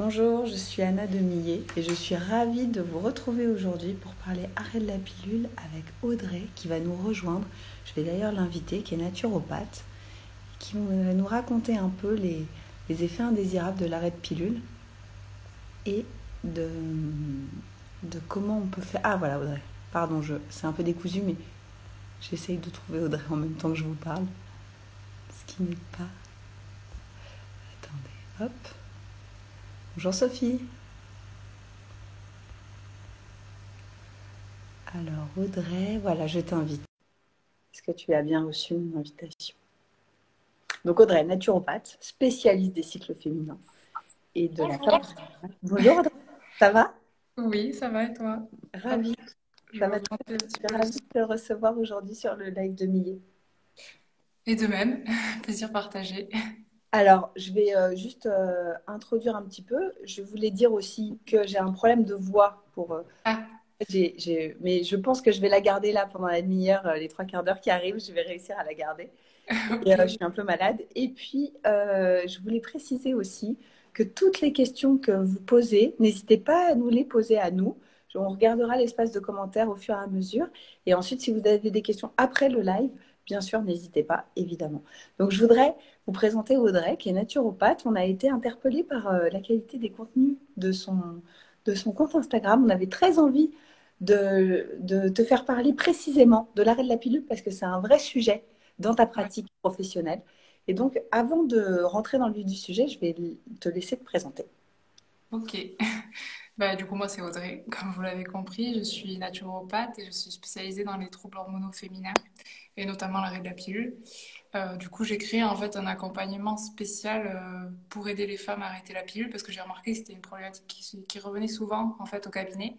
Bonjour, je suis Anna Demillet et je suis ravie de vous retrouver aujourd'hui pour parler arrêt de la pilule avec Audrey qui va nous rejoindre. Je vais d'ailleurs l'inviter, qui est naturopathe, qui va nous raconter un peu les effets indésirables de l'arrêt de pilule et de, de comment on peut faire... Ah voilà Audrey, pardon, c'est un peu décousu mais j'essaye de trouver Audrey en même temps que je vous parle. Ce qui n'est pas... Attendez, hop. Bonjour Sophie. Alors Audrey, voilà, je t'invite. Est-ce que tu as bien reçu mon invitation? Donc Audrey, naturopathe, spécialiste des cycles féminins et de la femme. Bonjour. Bonjour Audrey, ça va? Oui, ça va et toi? Hop, Ravie, je ça vais va très augmenter un petit bien. peu le Ravie son. de te recevoir aujourd'hui sur le live de Millet. Et de même, plaisir partagé. Alors, je vais juste introduire un petit peu. Je voulais dire aussi que j'ai un problème de voix Ah, mais je pense que je vais la garder là pendant la demi-heure, les trois quarts d'heure qui arrivent. Je vais réussir à la garder. Et, je ok. suis un peu malade. Et puis, je voulais préciser aussi que toutes les questions que vous posez, n'hésitez pas à nous les poser à nous. On regardera l'espace de commentaires au fur et à mesure. Et ensuite, si vous avez des questions après le live, bien sûr, n'hésitez pas, évidemment. Donc, je voudrais vous présenter Audrey, qui est naturopathe. On a été interpellé par la qualité des contenus de son compte Instagram. On avait très envie de te faire parler précisément de l'arrêt de la pilule parce que c'est un vrai sujet dans ta Ouais, pratique professionnelle. Et donc, avant de rentrer dans le vif du sujet, je vais te laisser te présenter. ok. Bah, du coup, moi, c'est Audrey. Comme vous l'avez compris, je suis naturopathe et je suis spécialisée dans les troubles hormonaux féminins et notamment l'arrêt de la pilule. Du coup, j'ai créé en fait un accompagnement spécial pour aider les femmes à arrêter la pilule parce que j'ai remarqué que c'était une problématique qui revenait souvent en fait au cabinet.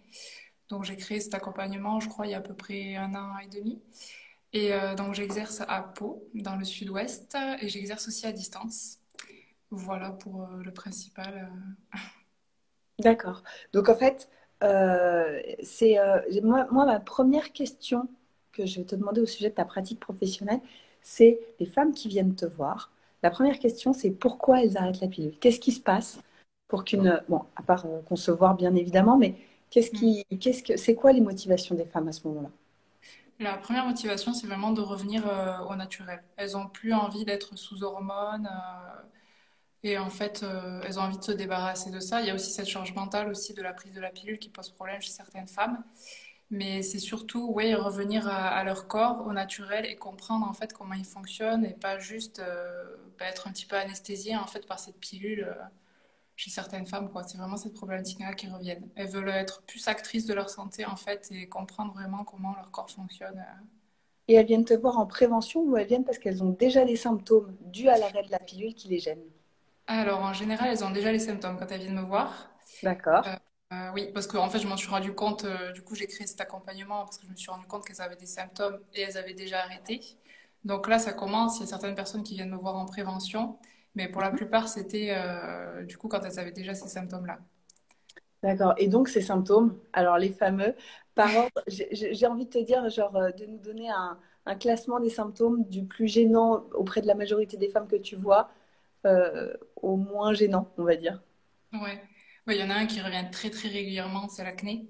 Donc, j'ai créé cet accompagnement, je crois, il y a à peu près un an et demi. Et donc j'exerce à Pau, dans le sud-ouest, et j'exerce aussi à distance. Voilà pour le principal. D'accord. Donc, en fait, moi, ma première question que je vais te demander au sujet de ta pratique professionnelle, c'est les femmes qui viennent te voir. La première question, c'est pourquoi elles arrêtent la pilule? Qu'est-ce qui se passe pour bon, à part concevoir, bien évidemment, mais Hmm. c'est quoi les motivations des femmes à ce moment-là? La première motivation, c'est vraiment de revenir au naturel. Elles ont plus envie d'être sous hormones et en fait, elles ont envie de se débarrasser de ça. Il y a aussi cette charge mentale aussi de la prise de la pilule qui pose problème chez certaines femmes. Mais c'est surtout, ouais, revenir à leur corps, au naturel et comprendre en fait comment ils fonctionnent et pas juste être un petit peu anesthésié en fait par cette pilule. Chez certaines femmes, quoi. C'est vraiment cette problématique-là qui reviennent. Elles veulent être plus actrices de leur santé, en fait, et comprendre vraiment comment leur corps fonctionne. Et elles viennent te voir en prévention ou elles viennent parce qu'elles ont déjà des symptômes dus à l'arrêt de la pilule qui les gênent? Alors, en général, elles ont déjà les symptômes quand elles viennent me voir. D'accord. Euh, oui, parce qu'en fait, je m'en suis rendu compte, du coup, j'ai créé cet accompagnement parce que je me suis rendu compte qu'elles avaient des symptômes et elles avaient déjà arrêté. Donc là, ça commence. Il y a certaines personnes qui viennent me voir en prévention, mais pour la plupart, c'était du coup quand elles avaient déjà ces symptômes-là. D'accord. Et donc, ces symptômes, alors les fameux, par ordre, j'ai envie de te dire, genre, de nous donner un classement des symptômes du plus gênant auprès de la majorité des femmes que tu vois, au moins gênant, on va dire. Ouais. Ouais, il y en a un qui revient très très régulièrement, c'est l'acné.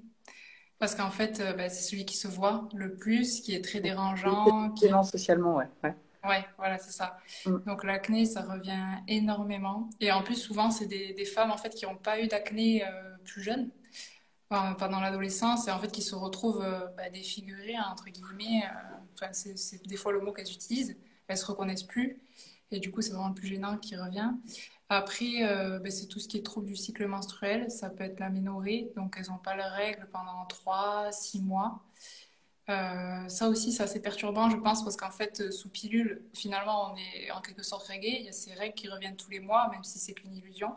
Parce qu'en fait, bah, c'est celui qui se voit le plus, qui est très Oui, c'est dérangeant, gênant socialement, ouais. Ouais. Ouais, voilà, c'est ça. Mm. Donc l'acné, ça revient énormément. Et en plus, souvent, c'est des femmes en fait qui n'ont pas eu d'acné plus jeunes, pendant l'adolescence, et en fait qui se retrouvent bah, défigurées, hein, entre guillemets. Enfin, c'est des fois le mot qu'elles utilisent. Elles se reconnaissent plus. Et du coup, c'est vraiment le plus gênant qui revient. Après, bah, c'est tout ce qui est trouble du cycle menstruel. Ça peut être l'aménorrhée. Donc, elles n'ont pas leurs règles pendant 3, 6 mois. Ça aussi, c'est assez perturbant, je pense, parce qu'en fait, sous pilule, finalement, on est en quelque sorte réglé. Il y a ces règles qui reviennent tous les mois, même si c'est qu'une illusion.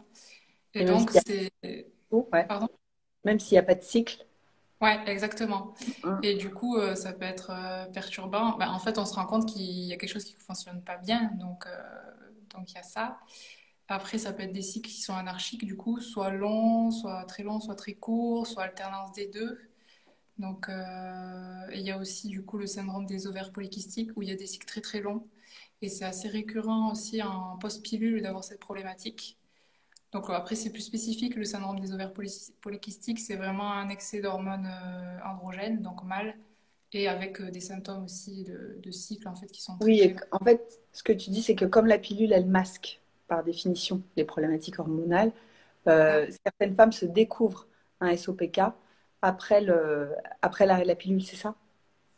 Et Et même s'il donc, y a, c'est... ouais. Pardon? Même s'il n'y a pas de cycle. Ouais, exactement. Mm. Et du coup, ça peut être perturbant. Bah, en fait, on se rend compte qu'il y a quelque chose qui ne fonctionne pas bien. Donc il y a ça. Après, ça peut être des cycles qui sont anarchiques, du coup, soit longs, soit très courts, soit alternance des deux. Donc, et il y a aussi du coup le syndrome des ovaires polykystiques où il y a des cycles très très longs et c'est assez récurrent aussi en post-pilule d'avoir cette problématique. Donc après, c'est plus spécifique. Le syndrome des ovaires polykystiques, c'est vraiment un excès d'hormones androgènes, donc mâles, et avec des symptômes aussi de cycle en fait qui sont très Oui, et fréquents. en fait, ce que tu dis, c'est que comme la pilule, elle masque par définition les problématiques hormonales, certaines femmes se découvrent un SOPK après après la pilule, c'est ça?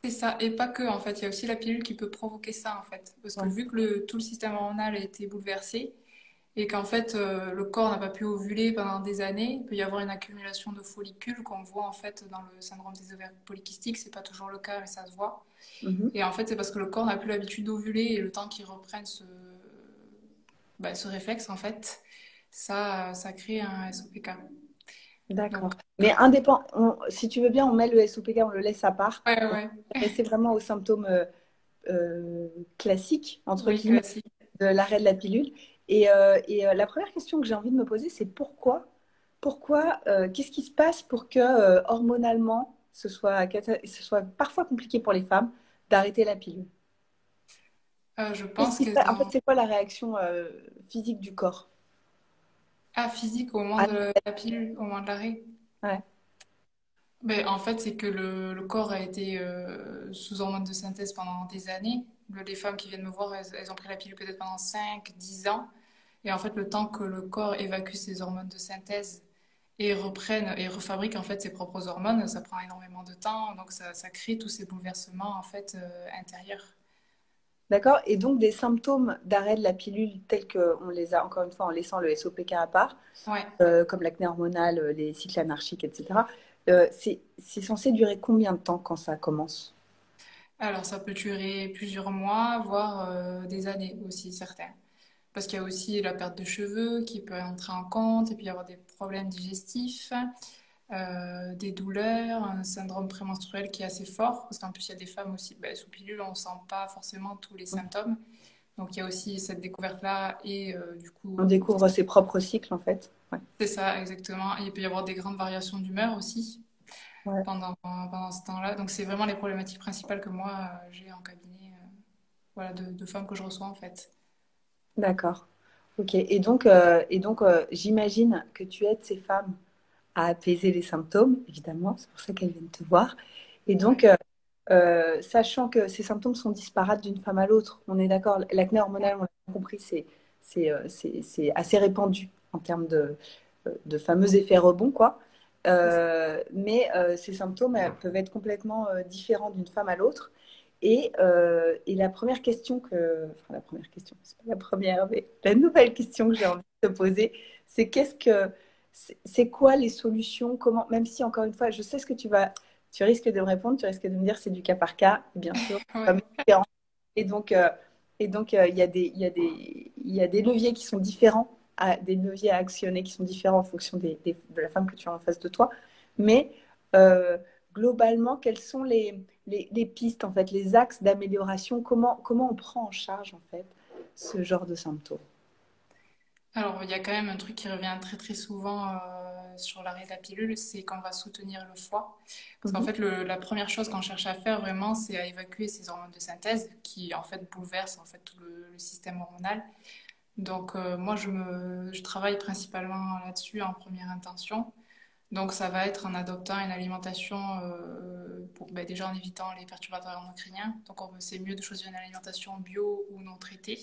C'est ça, et pas que en fait. Il y a aussi la pilule qui peut provoquer ça en fait, parce que Ouais. vu que tout le système hormonal a été bouleversé et qu'en fait le corps n'a pas pu ovuler pendant des années, il peut y avoir une accumulation de follicules qu'on voit en fait dans le syndrome des ovaires polykystiques. C'est pas toujours le cas, mais ça se voit. Mhm. Et en fait, c'est parce que le corps n'a plus l'habitude d'ovuler et le temps qu'il reprenne ce réflexe, en fait, ça crée un SOPK. D'accord. Donc, Mais si tu veux bien, on met le SOPK, on le laisse à part. ouais, On ouais, va rester vraiment aux symptômes classiques, entre oui, guillemets, classique. de l'arrêt de la pilule. La première question que j'ai envie de me poser, c'est qu'est-ce qui se passe pour que hormonalement, ce soit parfois compliqué pour les femmes d'arrêter la pilule? Je Qu'est-ce pense qui se que passe? En fait, c'est quoi la réaction physique du corps? physique au moment Ah, de la pilule, au moment de l'arrêt. ouais. Mais en fait, c'est que le corps a été sous hormones de synthèse pendant des années. Les femmes qui viennent me voir, elles ont pris la pilule peut-être pendant 5, 10 ans. Et en fait, le temps que le corps évacue ses hormones de synthèse et reprenne et refabrique en fait ses propres hormones, ça prend énormément de temps. Donc ça crée tous ces bouleversements en fait intérieurs. D'accord. Et donc, des symptômes d'arrêt de la pilule tels qu'on les a, encore une fois, en laissant le SOPK à part, Ouais. comme l'acné hormonal, les cycles anarchiques, etc., c'est censé durer combien de temps quand ça commence? Alors ça peut durer plusieurs mois, voire des années aussi, certains. Parce qu'il y a aussi la perte de cheveux qui peut entrer en compte, et puis il y avoir des problèmes digestifs, des douleurs, un syndrome prémenstruel qui est assez fort, parce qu'en plus il y a des femmes aussi, ben, sous pilule, on ne sent pas forcément tous les symptômes. Donc il y a aussi cette découverte-là, et du On coup, découvre ses propres cycles, en fait. Ouais. c'est ça exactement. Et il peut y avoir des grandes variations d'humeur aussi Ouais. pendant ce temps-là. Donc c'est vraiment les problématiques principales que moi j'ai en cabinet, voilà, de femmes que je reçois en fait. D'accord. Ok. Et donc j'imagine que tu aides ces femmes à apaiser les symptômes, évidemment, c'est pour ça qu'elles viennent te voir. Et donc, Ouais. sachant que ces symptômes sont disparates d'une femme à l'autre, on est d'accord, l'acné hormonal, on l'a compris, c'est assez répandu en termes de fameux effets rebonds, quoi. Ces symptômes peuvent être complètement différents d'une femme à l'autre. Et la première question enfin la première question, c'est pas la première, mais la nouvelle question que j'ai envie de te poser, c'est c'est quoi les solutions? Comment, même si encore une fois, je sais ce que tu risques de me répondre, tu risques de me dire c'est du cas par cas, bien sûr, comme Ouais. différent. Et donc, il y a il y a des leviers qui sont différents, des leviers à actionner qui sont différents en fonction de la femme que tu as en face de toi. Mais euh, globalement, quelles sont les pistes, en fait, les axes d'amélioration? Comment on prend en charge, en fait, ce genre de symptômes? Alors, il y a quand même un truc qui revient très très souvent sur l'arrêt de la pilule, c'est qu'on va soutenir le foie. Parce qu'en Mhm. fait, la première chose qu'on cherche à faire vraiment, c'est à évacuer ces hormones de synthèse qui en fait bouleversent en fait tout le système hormonal. Donc moi, je travaille principalement là-dessus en première intention. Donc ça va être en adoptant une alimentation, ben, déjà en évitant les perturbateurs endocriniens. Donc c'est mieux de choisir une alimentation bio ou non traitée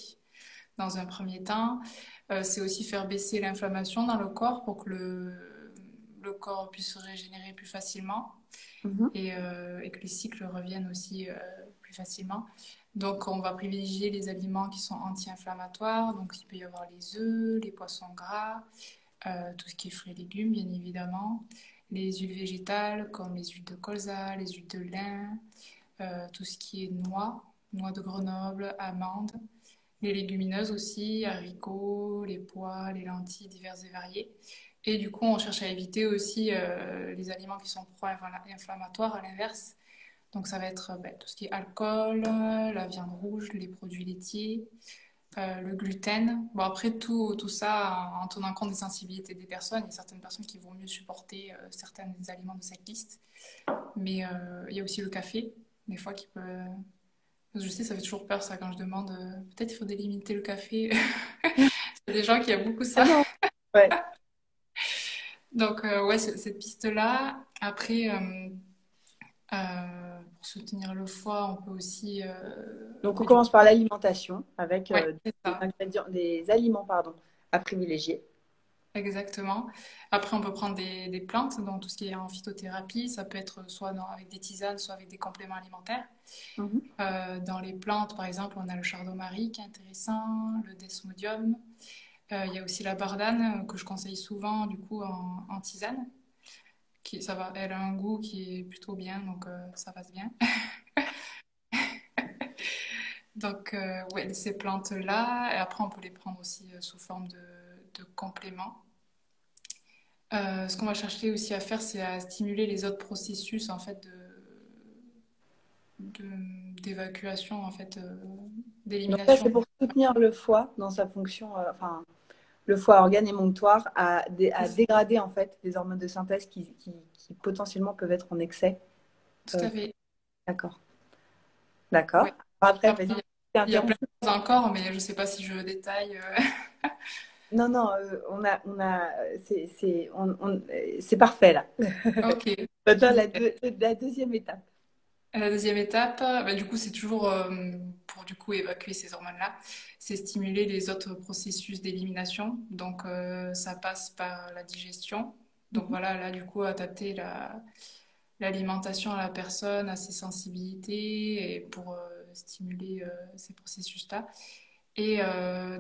dans un premier temps. C'est aussi faire baisser l'inflammation dans le corps pour que le corps puisse se régénérer plus facilement Mhm. et que les cycles reviennent aussi plus facilement. Donc, on va privilégier les aliments qui sont anti-inflammatoires. Donc, il peut y avoir les œufs, les poissons gras, tout ce qui est fruits et légumes, bien évidemment. Les huiles végétales, comme les huiles de colza, les huiles de lin, tout ce qui est noix de Grenoble, amandes. Les légumineuses aussi, haricots, les pois, les lentilles diverses et variées. Et du coup, on cherche à éviter aussi les aliments qui sont pro-inflammatoires à l'inverse. Donc ça va être ben, tout ce qui est alcool, la viande rouge, les produits laitiers, le gluten. Bon, après, tout ça, en tenant compte des sensibilités des personnes, il y a certaines personnes qui vont mieux supporter certains des aliments de cette liste. Mais il y a aussi le café, des fois, qui peut... Je sais, ça fait toujours peur, ça, quand je demande. Peut-être il faut délimiter le café. Il y a des gens qui aiment beaucoup Ah ça. non, Ouais. Donc, ouais, cette piste-là. Après, pour soutenir le foie, on peut aussi. Donc, on Mais du coup, commence par l'alimentation avec ouais, c'est des ça. ingrédients, des aliments, pardon, à privilégier. Exactement. Après, on peut prendre des plantes, donc tout ce qui est en phytothérapie, ça peut être soit avec des tisanes, soit avec des compléments alimentaires. Mhm. Dans les plantes, par exemple, on a le chardon-marie qui est intéressant, le desmodium. Il y a aussi la bardane que je conseille souvent du coup en tisane. Ça va, elle a un goût qui est plutôt bien, donc ça passe bien. Donc, ouais, ces plantes-là, et après, on peut les prendre aussi sous forme de compléments. Ce qu'on va chercher aussi à faire, c'est à stimuler les autres processus en fait d'évacuation, en fait, Donc, ça, d'élimination. c'est pour soutenir le foie dans sa fonction, enfin, le foie, organe émonctoire, à dégrader en fait les hormones de synthèse qui potentiellement peuvent être en excès. Tout Euh, à fait. d'accord. Ouais. D'accord. Après, Après, vas-y. C'est il y a plein intéressant. de choses encore, mais je ne sais pas si je détaille. Non, non, c'est parfait là. Ok. Maintenant, la deuxième étape. La deuxième étape, bah, du coup, c'est toujours pour du coup évacuer ces hormones-là, c'est stimuler les autres processus d'élimination. Donc, ça passe par la digestion. Donc Mhm. voilà, là, du coup, adapter l'alimentation à la personne, à ses sensibilités, et pour stimuler ces processus-là. Et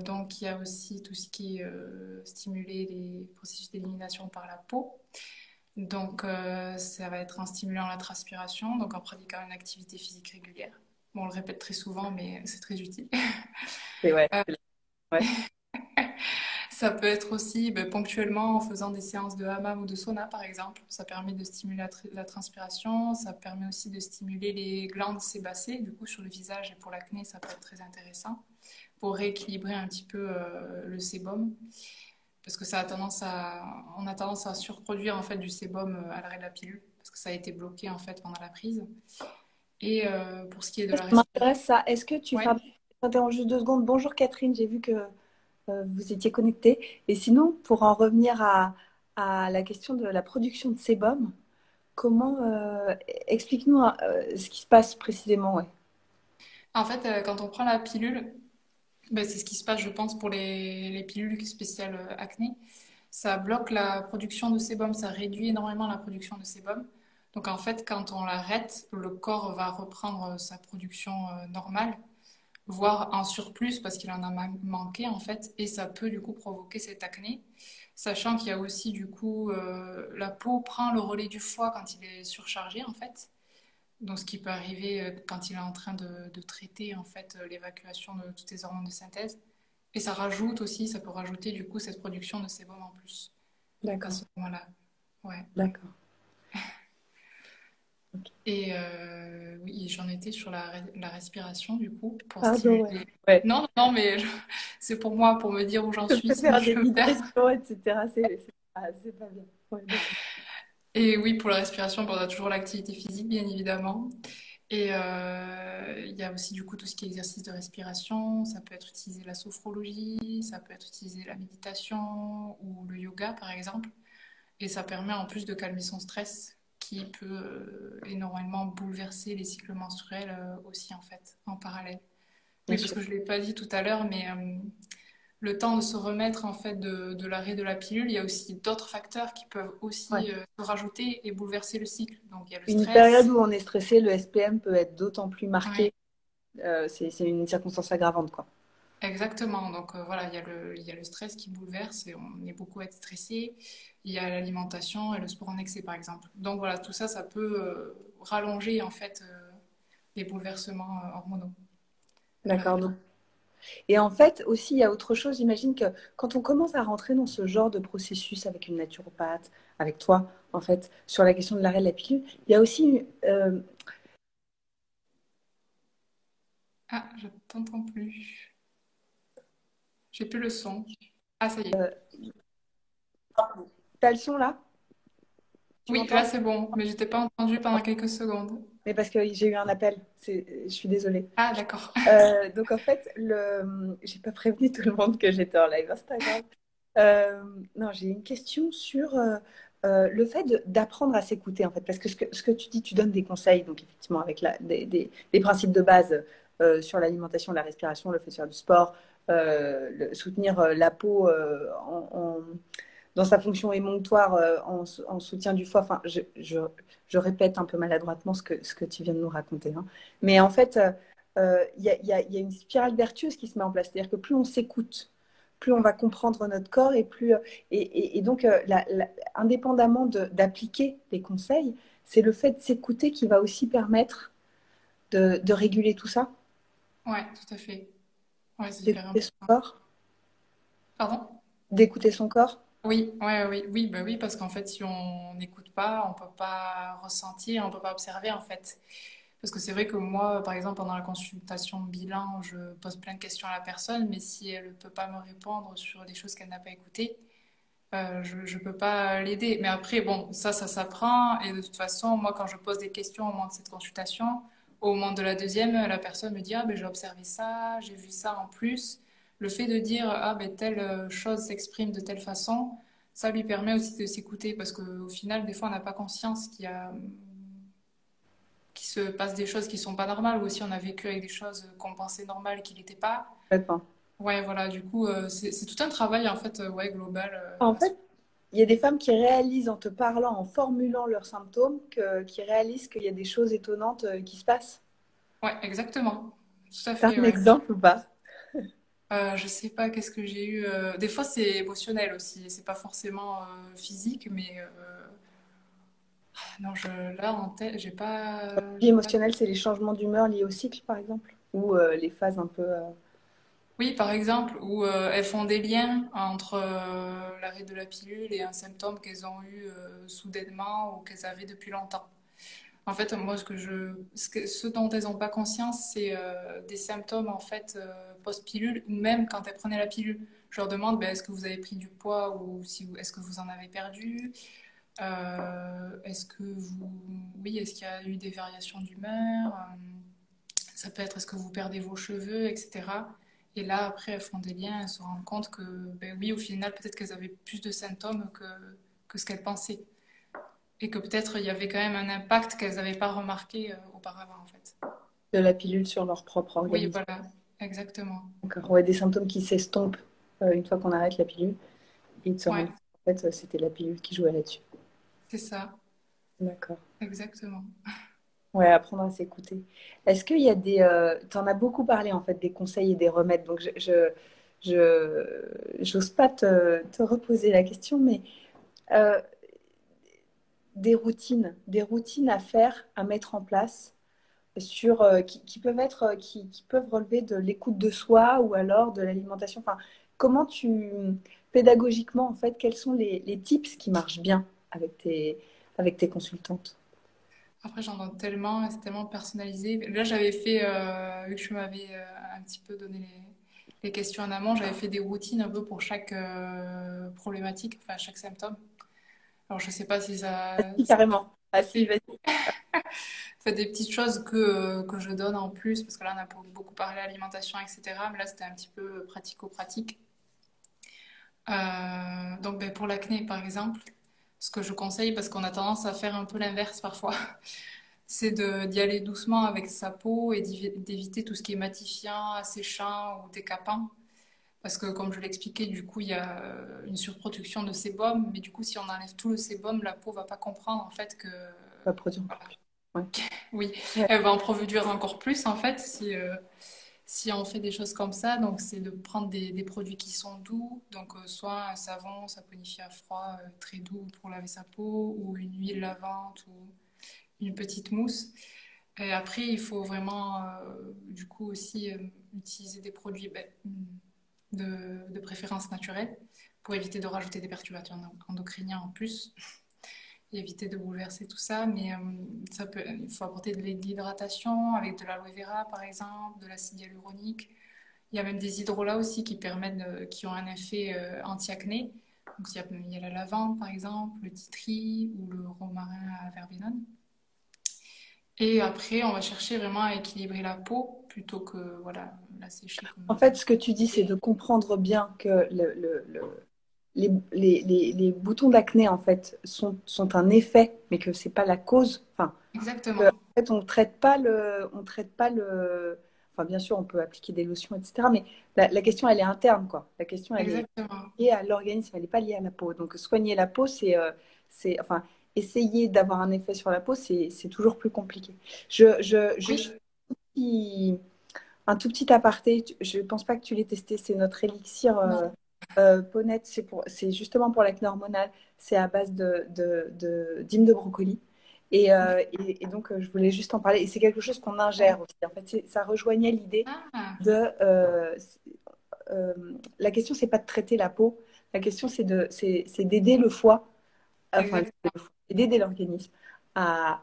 donc, il y a aussi tout ce qui est stimuler les processus d'élimination par la peau. Donc, ça va être en stimulant la transpiration, donc en pratiquant une activité physique régulière. Bon, on le répète très souvent, mais c'est très utile. C'est ouais, Euh, ouais. Ça peut être aussi ben, ponctuellement en faisant des séances de hammam ou de sauna, par exemple. Ça permet de stimuler la transpiration. Ça permet aussi de stimuler les glandes sébacées. Du coup, sur le visage et pour l'acné, ça peut être très intéressant pour rééquilibrer un petit peu le sébum. Parce que on a tendance à surproduire en fait du sébum à l'arrêt de la pilule parce que ça a été bloqué en fait pendant la prise. Et pour ce qui est de Ça la respiration, m'intéresse ça. Est-ce que tu ouais. pardon, je t'interromps juste 2 secondes. Bonjour Catherine, j'ai vu que vous étiez connectée. Et sinon, pour en revenir à la question de la production de sébum, comment explique-nous ce qui se passe précisément, ouais. En fait, quand on prend la pilule, ben, c'est ce qui se passe, je pense, pour les pilules spéciales acné. Ça bloque la production de sébum, ça réduit énormément la production de sébum. Donc en fait, quand on l'arrête, le corps va reprendre sa production normale, voire un surplus parce qu'il en a manqué en fait, et ça peut du coup provoquer cette acné. Sachant qu'il y a aussi du coup la peau prend le relais du foie quand il est surchargé en fait. Donc ce qui peut arriver quand il est en train de traiter en fait l'évacuation de toutes les hormones de synthèse. Et ça rajoute aussi, ça peut rajouter du coup cette production de sébum en plus à D'accord, ce moment-là. Ouais. d'accord. Et oui, j'en étais sur la respiration du coup pour Pardon, ouais. stimuler. Ouais. Non, non, mais c'est pour moi, pour me dire où j'en Je suis, peux sinon faire je des me perds. digressions, etc. C'est pas bien. Ouais, d'accord. Et oui, pour la respiration, bon, on a toujours l'activité physique, bien évidemment. Et il y a aussi du coup tout ce qui est exercice de respiration. Ça peut être utilisé la sophrologie, ça peut être utilisé la méditation ou le yoga, par exemple. Et ça permet en plus de calmer son stress, qui peut énormément bouleverser les cycles menstruels aussi, en fait, en parallèle. Bien Oui, parce sûr. que je ne l'ai pas dit tout à l'heure, mais le temps de se remettre en fait de l'arrêt de la pilule, il y a aussi d'autres facteurs qui peuvent Ouais. aussi se rajouter et bouleverser le cycle. Donc il y a le Une période stress. où on est stressé, le SPM peut être d'autant plus Oui, marqué. C'est une circonstance aggravante, quoi. exactement. Donc voilà, il y a le stress qui bouleverse et on est beaucoup à être stressé. Il y a l'alimentation et le sport en excès, par exemple. Donc voilà, tout ça, ça peut rallonger en fait les bouleversements hormonaux de la D'accord. période. Et en fait, aussi, il y a autre chose. J'imagine que quand on commence à rentrer dans ce genre de processus avec une naturopathe, avec toi, en fait, sur la question de l'arrêt de la pilule, il y a aussi, Ah, je t'entends plus. J'ai plus le son. Ah, ça y est. t'as le son là? Tu Oui, là m'entends? c'est bon, mais je t'ai pas entendu pendant quelques secondes. Mais parce que j'ai eu un appel. Je suis désolée. Ah, d'accord. Donc en fait, j'ai pas prévenu tout le monde que j'étais en live Instagram. Euh, non, j'ai une question sur le fait d'apprendre à s'écouter, en fait. Parce que ce que tu dis, tu donnes des conseils, donc effectivement, avec des principes de base sur l'alimentation, la respiration, le fait de faire du sport, soutenir la peau dans sa fonction émonctoire en soutien du foie. Enfin, je répète un peu maladroitement ce que tu viens de nous raconter, hein. Mais en fait, il y a une spirale vertueuse qui se met en place. C'est-à-dire que plus on s'écoute, plus on va comprendre notre corps et plus et donc indépendamment d'appliquer les conseils, c'est le fait de s'écouter qui va aussi permettre de réguler tout ça, Ouais, tout à fait. Ouais, c'est hyper d'écouter son important. corps, Pardon? d'écouter son corps. Oui, ouais, oui, oui, bah oui, parce qu'en fait, si on n'écoute pas, on peut pas ressentir, on peut pas observer, en fait. Parce que c'est vrai que moi, par exemple, pendant la consultation bilan, je pose plein de questions à la personne, mais si elle ne peut pas me répondre sur des choses qu'elle n'a pas écoutées, je ne peux pas l'aider. Mais après, bon, ça s'apprend. Et de toute façon, moi, quand je pose des questions au moment de cette consultation, au moment de la deuxième, la personne me dit, ah, ben, j'ai observé ça, j'ai vu ça en plus. Le fait de dire, ah, ben, telle chose s'exprime de telle façon, ça lui permet aussi de s'écouter. Parce qu'au final, des fois, on n'a pas conscience qu'il se passe des choses qui sont pas normales, ou aussi on a vécu avec des choses qu'on pensait normales et qui n'étaient pas. Complètement. Ouais, voilà, du coup, c'est tout un travail, en fait, ouais, global. En fait, il y a des femmes qui réalisent en te parlant, en formulant leurs symptômes, qui réalisent qu'il y a des choses étonnantes qui se passent. Ouais, exactement. Tout à T'as fait, un ouais. exemple ou pas? Je sais pas qu'est-ce que j'ai eu. Des fois, c'est émotionnel aussi. C'est pas forcément physique, mais non, là en tête, Vie j'ai pas. émotionnelle, c'est les changements d'humeur liés au cycle, par exemple, ou les phases un peu. Oui, par exemple, où elles font des liens entre l'arrêt de la pilule et un symptôme qu'elles ont eu soudainement ou qu'elles avaient depuis longtemps. En fait, moi, ce dont elles n'ont pas conscience, c'est des symptômes en fait post-pilule ou même quand elles prenaient la pilule. Je leur demande, ben, est-ce que vous avez pris du poids ou si, est-ce que vous en avez perdu? Oui, est-ce qu'il y a eu des variations d'humeur? Ça peut être, est-ce que vous perdez vos cheveux, etc. Et là, après, elles font des liens, elles se rendent compte que, ben oui, au final, peut-être qu'elles avaient plus de symptômes que ce qu'elles pensaient. Et que peut-être il y avait quand même un impact qu'elles n'avaient pas remarqué auparavant, en fait. De la pilule sur leur propre Oui, organisme. voilà, exactement. D'accord. Ouais, des symptômes qui s'estompent une fois qu'on arrête la pilule et de se Ouais, rendre compte qu'en fait, c'était la pilule qui jouait là-dessus. c'est ça, D'accord. exactement. Ouais, apprendre à s'écouter. Est-ce qu'il y a tu en as beaucoup parlé en fait des conseils et des remèdes, donc j'ose pas te reposer la question, mais euh, des routines à faire, à mettre en place qui peuvent qui peuvent relever de l'écoute de soi ou alors de l'alimentation. Enfin, comment pédagogiquement, en fait, quels sont les tips qui marchent bien avec tes consultantes? Après, j'en donne tellement, et c'est tellement personnalisé. Là, j'avais fait, vu que je m'avais un petit peu donné les questions en amont, j'avais fait des routines un peu pour chaque problématique, enfin chaque symptôme. Alors, je sais pas si Si, ça peut carrément. Ah si, passer. vas-y. Fait des petites choses que je donne en plus, parce que là, on a beaucoup parlé alimentation, etc. Mais là, c'était un petit peu pratico-pratique. Donc, ben, pour l'acné, par exemple, ce que je conseille, parce qu'on a tendance à faire un peu l'inverse parfois, c'est d'y aller doucement avec sa peau et d'éviter tout ce qui est matifiant, asséchant ou décapant. Parce que, comme je l'expliquais, du coup, il y a une surproduction de sébum, mais du coup, si on enlève tout le sébum, la peau va pas comprendre en fait que, On va produire encore voilà, plus. Ouais. oui, Ouais. elle va en produire encore plus en fait si on fait des choses comme ça. Donc, c'est de prendre des produits qui sont doux, donc soit un savon saponifié à froid très doux pour laver sa peau, ou une huile lavante ou une petite mousse. Et après, il faut vraiment, du coup, aussi utiliser des produits ben, de préférence naturelle pour éviter de rajouter des perturbateurs endocriniens en plus et éviter de bouleverser tout ça. Mais il faut apporter de l'hydratation avec de l'aloe vera, par exemple, de l'acide hyaluronique. Il y a même des hydrolats aussi qui permettent, qui ont un effet anti-acné. Donc, il y a la lavande, par exemple, le titri ou le romarin à verbenone. Et après, on va chercher vraiment à équilibrer la peau plutôt que voilà, la sécher comme En fait, ce que tu dis, c'est de comprendre bien que les boutons d'acné, en fait, sont un effet, mais que c'est pas la cause. Enfin, en Exactement. fait, on traite pas le. Enfin, bien sûr, on peut appliquer des lotions, etc. Mais la question, elle est interne, quoi. La question, elle est Exactement. liée à l'organisme, elle n'est pas liée à la peau. Donc, soigner la peau, enfin, essayer d'avoir un effet sur la peau, c'est toujours plus compliqué. Juste Oui. un tout petit aparté, je ne pense pas que tu l'aies testé, c'est notre élixir Non. Ponette, c'est justement pour l'acné hormonal, c'est à base d'huile de brocoli. Et donc, je voulais juste en parler. Et c'est quelque chose qu'on ingère aussi. En fait, ça rejoignait l'idée Ah, de... euh, la question, c'est pas de traiter la peau. La question, c'est d'aider le foie, enfin, exactement. d'aider l'organisme à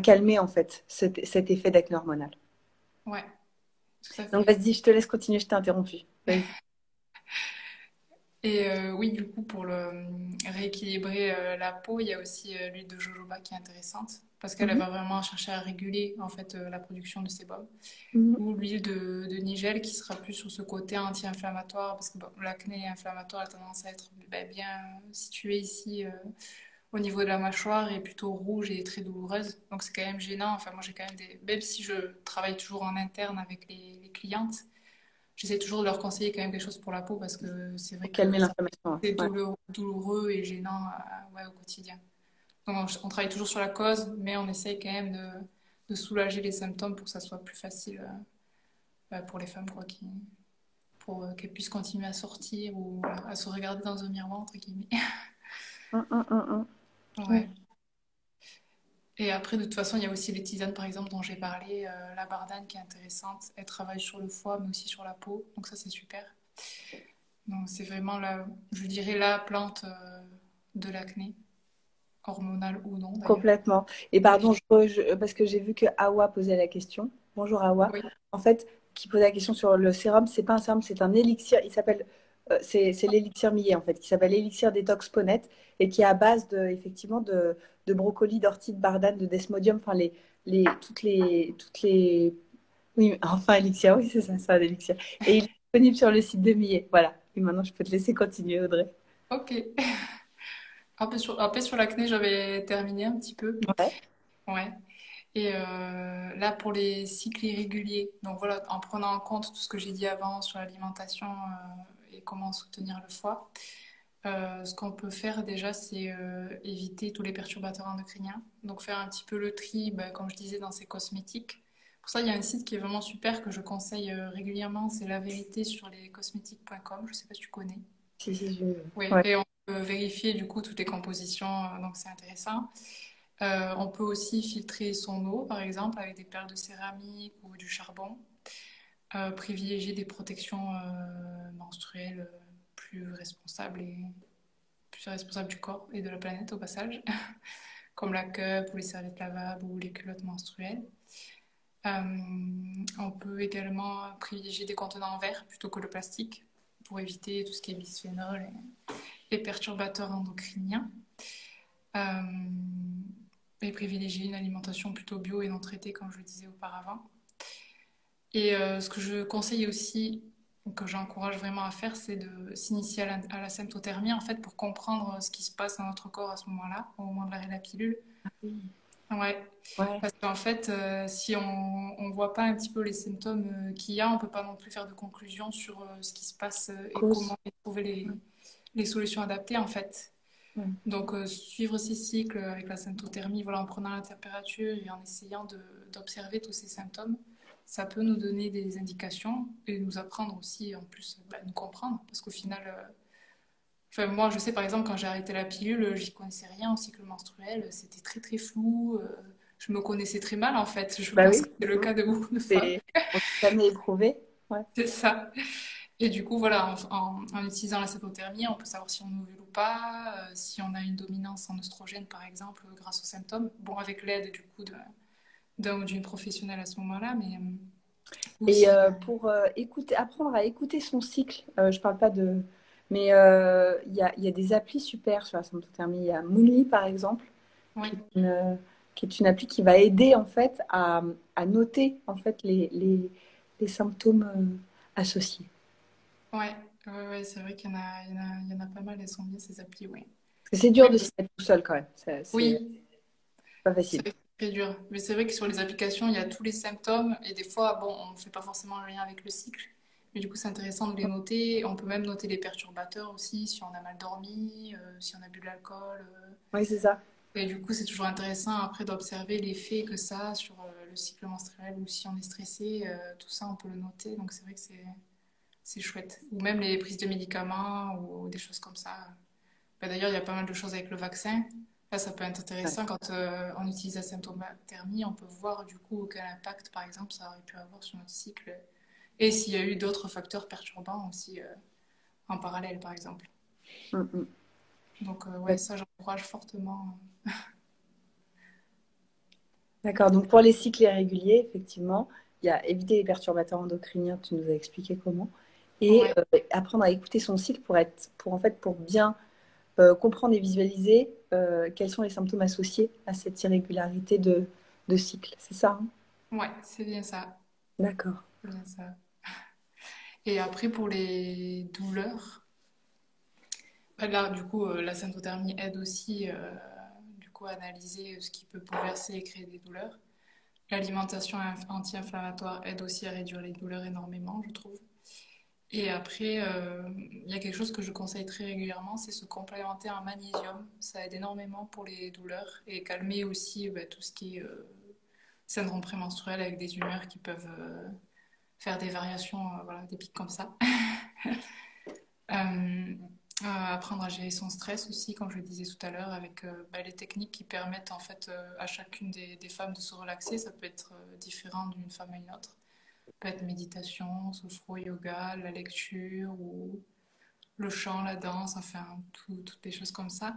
calmer, en fait, cet effet d'acné hormonal. Ouais, tout à Donc, fait. vas-y, je te laisse continuer, je t'ai interrompu. Vas-y. Et oui, du coup, pour rééquilibrer la peau, il y a aussi l'huile de jojoba qui est intéressante parce qu'elle Mhm. va vraiment chercher à réguler en fait la production de sébum. Mhm. Ou l'huile de nigel qui sera plus sur ce côté anti-inflammatoire parce que bon, l'acné inflammatoire a tendance à être bien située ici au niveau de la mâchoire et plutôt rouge et très douloureuse. Donc c'est quand même gênant. Enfin, moi j'ai quand même des. Même si je travaille toujours en interne avec les clientes, j'essaie toujours de leur conseiller quand même quelque chose pour la peau parce que c'est vrai Pour que calmer l'inflammation. c'est Ouais. douloureux et gênant ouais, au quotidien. Donc on travaille toujours sur la cause, mais on essaye quand même de soulager les symptômes pour que ça soit plus facile pour les femmes, quoi, pour qu'elles puissent continuer à sortir ou à se regarder dans un miroir, entre guillemets. Ouais. Ouais. Et après, de toute façon, il y a aussi les tisanes, par exemple, dont j'ai parlé, la bardane qui est intéressante. Elle travaille sur le foie, mais aussi sur la peau. Donc ça, c'est super. Donc c'est vraiment, je dirais, la plante de l'acné, hormonale ou non, d'ailleurs. Complètement. Et pardon, parce que j'ai vu que Awa posait la question. Bonjour Awa. Oui, En fait, qui posait la question sur le sérum, c'est pas un sérum, c'est un élixir. Il s'appelle, c'est l'élixir Millet en fait, qui s'appelle élixir détox Ponette et qui est à base effectivement de brocoli, d'ortie, de bardane, de desmodium, enfin toutes les, oui, enfin élixir, oui c'est un élixir. Et il est disponible sur le site de Millet. Voilà. Et maintenant, je peux te laisser continuer, Audrey. ok. Après, sur l'acné, j'avais terminé un petit peu. Ouais. Ouais. Et là, pour les cycles irréguliers, donc voilà, en prenant en compte tout ce que j'ai dit avant sur l'alimentation et comment soutenir le foie, ce qu'on peut faire déjà, c'est éviter tous les perturbateurs endocriniens. Donc faire un petit peu le tri, bah, comme je disais, dans ces cosmétiques. Pour ça, il y a un site qui est vraiment super que je conseille régulièrement, c'est La Vérité sur lescosmétiques.com. Je sais pas si tu connais. Si, si, Oui, ouais. et on peut vérifier du coup toutes les compositions, donc c'est intéressant. On peut aussi filtrer son eau, par exemple, avec des perles de céramique ou du charbon. Privilégier des protections menstruelles plus responsables et plus responsables du corps et de la planète au passage, comme la cup ou les serviettes lavables ou les culottes menstruelles. On peut également privilégier des contenants en verre plutôt que le plastique pour éviter tout ce qui est bisphénol et perturbateurs endocriniens. Et privilégier une alimentation plutôt bio et non traitée, comme je le disais auparavant. Et ce que je conseille aussi, que j'encourage vraiment à faire, c'est de s'initier à la symptothermie, en fait, pour comprendre ce qui se passe dans notre corps à ce moment-là, au moment de l'arrêt de la pilule. Oui. Ouais, Ouais. parce qu'en fait, si on ne voit pas un petit peu les symptômes qu'il y a, on ne peut pas non plus faire de conclusion sur ce qui se passe et Cause. comment trouver les solutions adaptées, en fait. Ouais. Donc, suivre ces cycles avec la symptothermie, voilà, en prenant la température et en essayant d'observer tous ces symptômes, ça peut nous donner des indications et nous apprendre aussi, en plus, nous comprendre. Parce qu'au final, enfin, moi, je sais par exemple, quand j'ai arrêté la pilule, j'y connaissais rien au cycle menstruel, c'était très très flou, je me connaissais très mal en fait. Je Bah pense oui, que c'est le cas de beaucoup de femmes. c'est on s'est jamais éprouvé. Ouais. C'est ça. Et du coup, voilà, en utilisant la cétothermie, on peut savoir si on ovule ou pas, si on a une dominance en oestrogène, par exemple, grâce aux symptômes. Bon, avec l'aide, du coup, d'un ou d'une professionnelle à ce moment-là, mais Et aussi. pour apprendre à écouter son cycle, je parle pas de. Mais il y a des applis super sur la symptothermie. Il y a Moonly, par exemple, Oui, qui est qui est une appli qui va aider en fait à noter en fait les symptômes associés. ouais. Ouais, ouais, c'est vrai qu'il y en a pas mal, elles sont bien ces applis, oui. Parce que c'est dur Oui, de s'y mettre tout seul quand même. C'est oui, pas c'est facile. vrai que c'est très dur. Mais c'est vrai que sur les applications, il y a tous les symptômes et des fois, bon, on ne fait pas forcément le lien avec le cycle. Mais du coup, c'est intéressant de les noter. On peut même noter les perturbateurs aussi, si on a mal dormi, si on a bu de l'alcool. Oui, c'est ça. Et du coup, c'est toujours intéressant après d'observer l'effet que ça a sur le cycle menstruel ou si on est stressé, tout ça, on peut le noter. Donc c'est vrai que c'est chouette. Ou même les prises de médicaments ou des choses comme ça. Bah, d'ailleurs, il y a pas mal de choses avec le vaccin. Là, ça peut être Ouais. intéressant quand on utilise la symptothermie, on peut voir du coup quel impact, par exemple, ça aurait pu avoir sur notre cycle. Et s'il y a eu d'autres facteurs perturbants aussi en parallèle, par exemple. Mm, mm. Donc, ouais, ça, j'encourage fortement. D'accord. Donc pour les cycles irréguliers, effectivement, il y a éviter les perturbateurs endocriniens, tu nous as expliqué comment, et Ouais, apprendre à écouter son cycle pour en fait, pour bien comprendre et visualiser quels sont les symptômes associés à cette irrégularité de cycle. C'est ça, hein? ouais, c'est bien ça. D'accord. C'est bien ça. Et après, pour les douleurs, bah là, du coup, la symptothermie aide aussi du coup, à analyser ce qui peut bouleverser et créer des douleurs. L'alimentation anti-inflammatoire aide aussi à réduire les douleurs énormément, je trouve. Et après, il y a quelque chose que je conseille très régulièrement, c'est se complémenter en magnésium. Ça aide énormément pour les douleurs et calmer aussi bah, tout ce qui est syndrome prémenstruel avec des humeurs qui peuvent faire des variations, voilà, des pics comme ça. Euh, apprendre à gérer son stress aussi, comme je le disais tout à l'heure, avec bah, les techniques qui permettent en fait à chacune des femmes de se relaxer. Ça peut être différent d'une femme à une autre. Ça peut être méditation, sophro, yoga, la lecture ou le chant, la danse, enfin toutes des choses comme ça.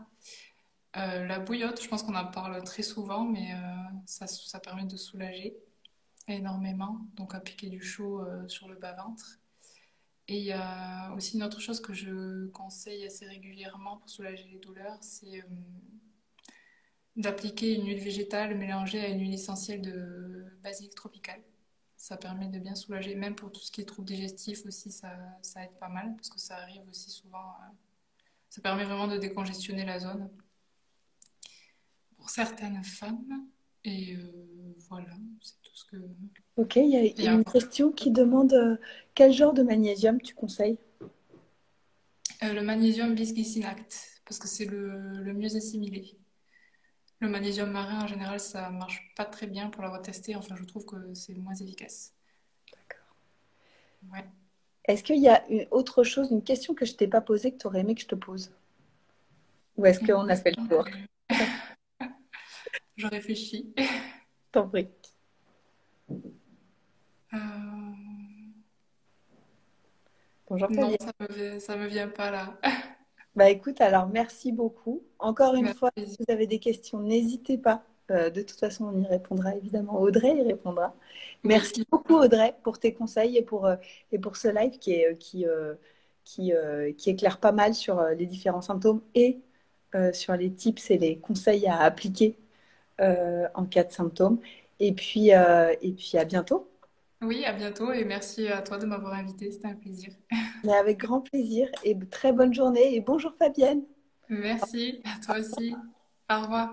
La bouillotte, je pense qu'on en parle très souvent, mais ça permet de soulager énormément. Donc appliquer du chaud sur le bas-ventre. Et il y a aussi une autre chose que je conseille assez régulièrement pour soulager les douleurs, c'est d'appliquer une huile végétale mélangée à une huile essentielle de basilic tropical. Ça permet de bien soulager, même pour tout ce qui est troubles digestifs aussi, ça aide pas mal, parce que ça arrive aussi souvent. Ça permet vraiment de décongestionner la zone pour certaines femmes. Et voilà, c'est tout ce que... Ok, il y a Et une question qui demande quel genre de magnésium tu conseilles? le magnésium bisglycinate, parce que c'est le mieux assimilé. Le magnésium marin, en général, ça marche pas très bien pour l'avoir testé. Enfin, je trouve que c'est moins efficace. Ouais. Est-ce qu'il y a autre chose, une question que je t'ai pas posée que tu aurais aimé que je te pose? Ou est-ce Une qu'on a fait question le tour? que je réfléchis. T'en prie. Bonjour Non, Fabienne. ça me vient pas là. Bah écoute, alors merci beaucoup. Encore une fois, Merci. si vous avez des questions, n'hésitez pas. De toute façon, on y répondra évidemment. Audrey y répondra. Oui, Merci beaucoup Audrey pour tes conseils et pour ce live qui éclaire pas mal sur les différents symptômes et sur les tips et les conseils à appliquer en cas de symptômes. Et puis à bientôt. oui, à bientôt et merci à toi de m'avoir invité. C'était un plaisir. Mais avec grand plaisir et très bonne journée et bonjour Fabienne. Merci à toi aussi. Au revoir.